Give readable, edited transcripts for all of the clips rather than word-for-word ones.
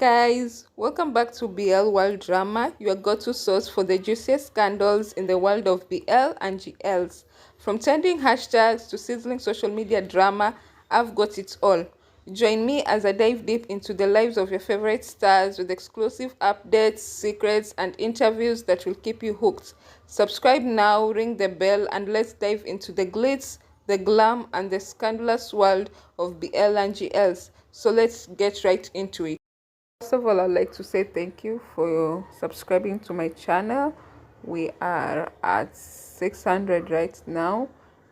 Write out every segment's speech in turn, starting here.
guys, welcome back to BL World Drama, your go-to source for the juiciest scandals in the world of BL and GLs. From trending hashtags to sizzling social media drama, I've got it all. Join me as I dive deep into the lives of your favorite stars with exclusive updates, secrets, and interviews that will keep you hooked. Subscribe now, ring the bell, and let's dive into the glitz, the glam, and the scandalous world of BL&GLs. So let's get right into it. First of all, I'd like to say thank you for subscribing to my channel. We are at 600 right now,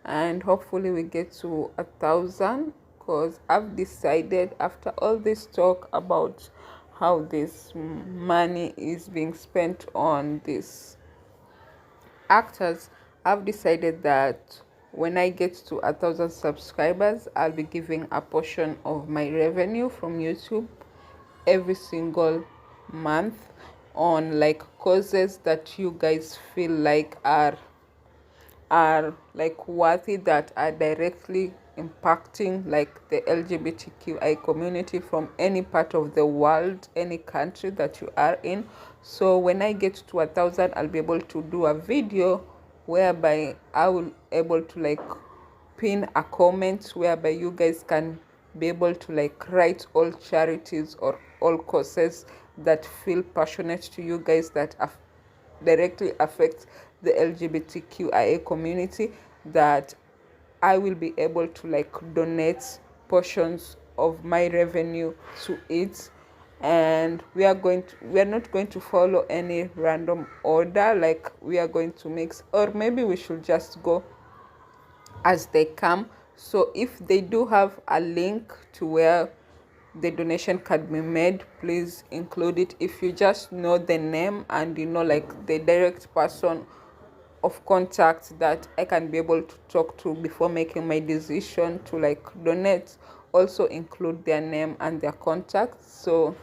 and hopefully we get to 1,000, because I've decided, after all this talk about how this money is being spent on these actors, I've decided that when I get to 1,000 subscribers, I'll be giving a portion of my revenue from YouTube every single month on like causes that you guys feel like are like worthy, that are directly impacting like the LGBTQI community from any part of the world, any country that you are in. So when I get to 1,000, I'll be able to do a video whereby I will able to like pin a comment whereby you guys can be able to like write all charities or all causes that feel passionate to you guys, that directly affect the LGBTQIA community, that I will be able to like donate portions of my revenue to it. And we are not going to follow any random order, like we are going to mix, or maybe we should just go as they come. So if they do have a link to where the donation can be made, please include it. If you just know the name and you know like the direct person of contact that I can be able to talk to before making my decision to like donate, also include their name and their contact. So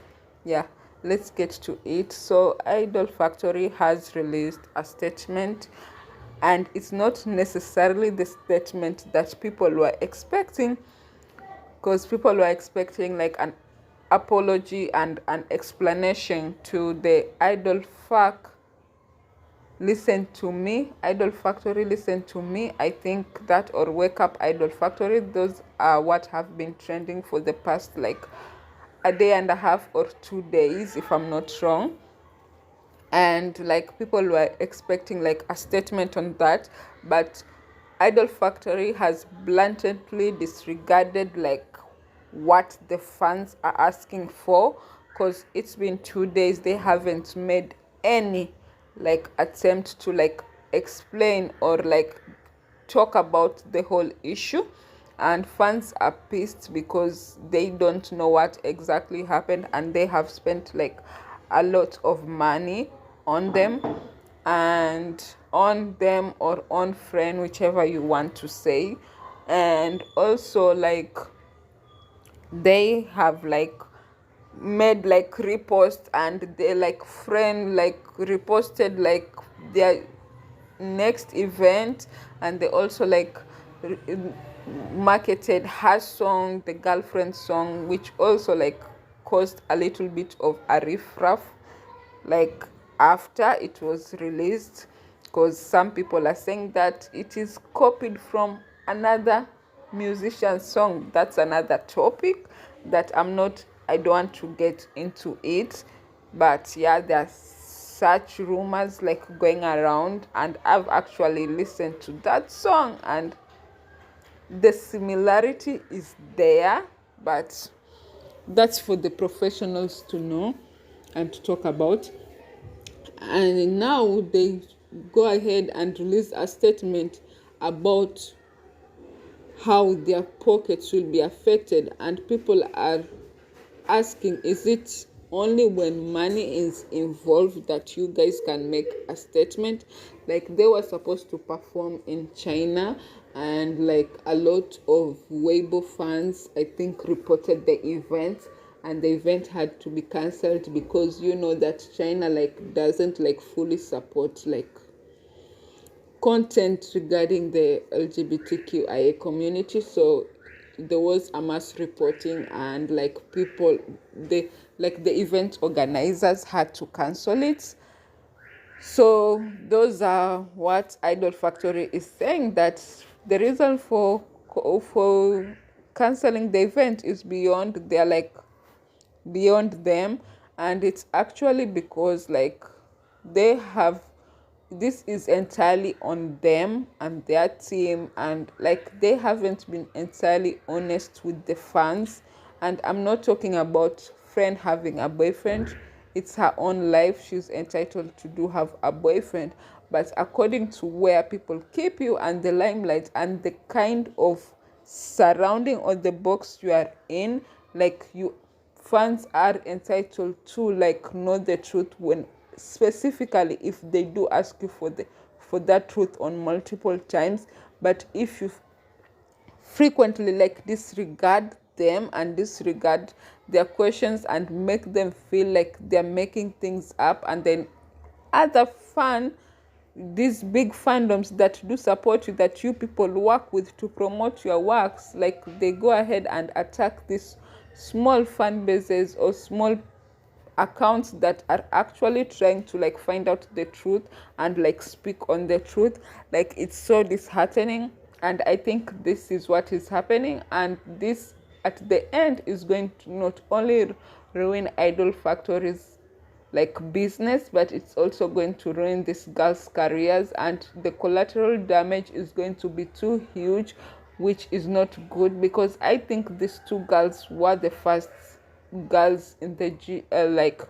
yeah, let's get to it. So Idol Factory has released a statement, and it's not necessarily the statement that people were expecting, because people were expecting like an apology and an explanation to the Listen to Me, Idol Factory, Listen to Me, I think that, or Wake Up Idol Factory. Those are what have been trending for the past like a day and a half or 2 days, if I'm not wrong. And like people were expecting like a statement on that, but Idol Factory has blatantly disregarded like what the fans are asking for, because it's been 2 days. They haven't made any like attempt to like explain or like talk about the whole issue, and fans are pissed because they don't know what exactly happened, and they have spent like a lot of money on them, and on them or on friend, whichever you want to say. And also like they have like made like repost, and they like friend like reposted like their next event, and they also like marketed her song, the girlfriend song, which also like caused a little bit of a riffraff like after it was released, because some people are saying that it is copied from another musician's song. That's another topic that I don't want to get into it. But yeah, there's such rumors like going around, and I've actually listened to that song, and the similarity is there, but that's for the professionals to know and to talk about. And now they go ahead and release a statement about how their pockets will be affected, and people are asking, is it only when money is involved that you guys can make a statement? Like they were supposed to perform in China, and like a lot of Weibo fans I think reported the event, and the event had to be cancelled because you know that China like doesn't like fully support like content regarding the LGBTQIA community. So there was a mass reporting, and like people, the event organizers had to cancel it. So those are what Idol Factory is saying, that the reason for canceling the event is beyond them, and it's actually because like they have, this is entirely on them and their team, and like they haven't been entirely honest with the fans. And I'm not talking about friend having a boyfriend, it's her own life, she's entitled to do have a boyfriend, but according to where people keep you and the limelight and the kind of surrounding or the box you are in, like you fans are entitled to like know the truth, when specifically if they do ask you for that truth on multiple times. But if you frequently like disregard them and disregard their questions and make them feel like they're making things up, and then other these big fandoms that do support you, that you people work with to promote your works, like they go ahead and attack these small fan bases or small accounts that are actually trying to like find out the truth and like speak on the truth. Like it's so disheartening, and I think this is what is happening, and this at the end is going to not only ruin Idol Factory's like business, but it's also going to ruin these girls' careers, and the collateral damage is going to be too huge, which is not good, because I think these two girls were the first girls in the GL like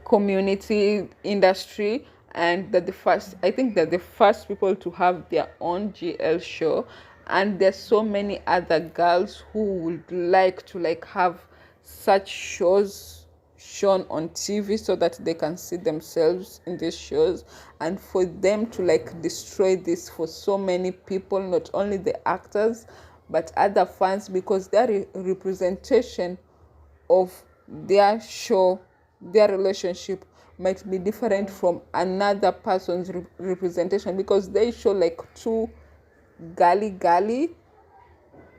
community industry, and that the first, I think that the first people to have their own GL show, and there's so many other girls who would like to like have such shows shown on TV so that they can see themselves in these shows. And for them to like destroy this for so many people, not only the actors but other fans, because their representation of their show, their relationship might be different from another person's representation, because they show like two gully,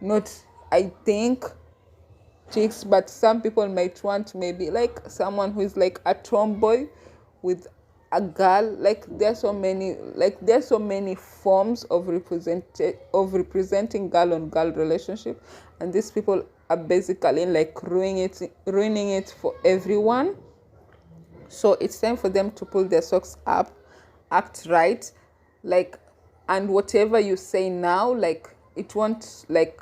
not I think chicks, but some people might want maybe like someone who is like a tomboy with a girl. Like there's so many forms of representing girl on girl relationship, and these people are basically like ruining it for everyone. So it's time for them to pull their socks up, act right, like, and whatever you say now, like it won't like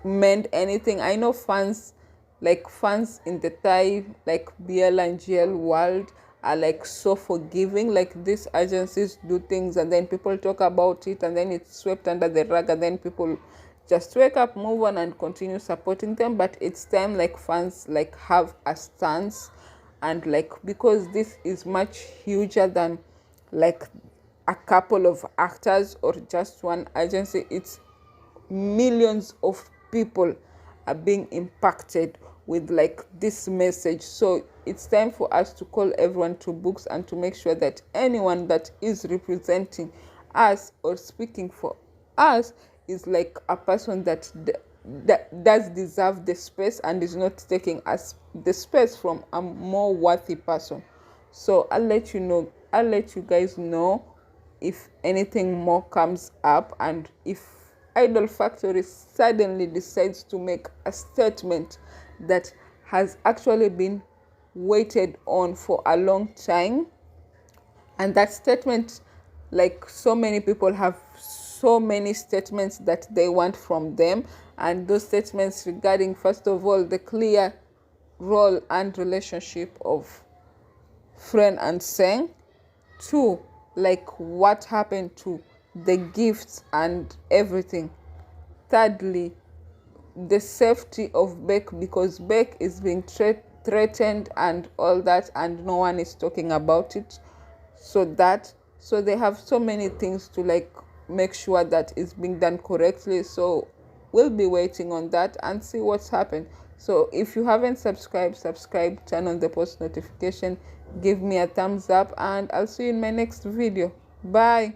mend anything. I know fans in the Thai like BL&GL world are like so forgiving. Like these agencies do things and then people talk about it and then it's swept under the rug, and then people just wake up, move on, and continue supporting them. But it's time like fans like have a stance, and like because this is much huger than like a couple of actors or just one agency. It's millions of people are being impacted with like this message. So it's time for us to call everyone to books and to make sure that anyone that is representing us or speaking for us is like a person that does deserve the space and is not taking us the space from a more worthy person. So I'll let you guys know if anything more comes up, and if Idol Factory suddenly decides to make a statement that has actually been waited on for a long time, and that statement, like so many people have so many statements that they want from them, and those statements regarding, first of all, the clear role and relationship of Friend and Seng. Two, like what happened to the gifts and everything. Thirdly, the safety of Beck, because Beck is being threatened and all that, and no one is talking about it. So they have so many things to like make sure that it's being done correctly. So we'll be waiting on that and see what's happened. So if you haven't subscribe, turn on the post notification, give me a thumbs up, and I'll see you in my next video. Bye.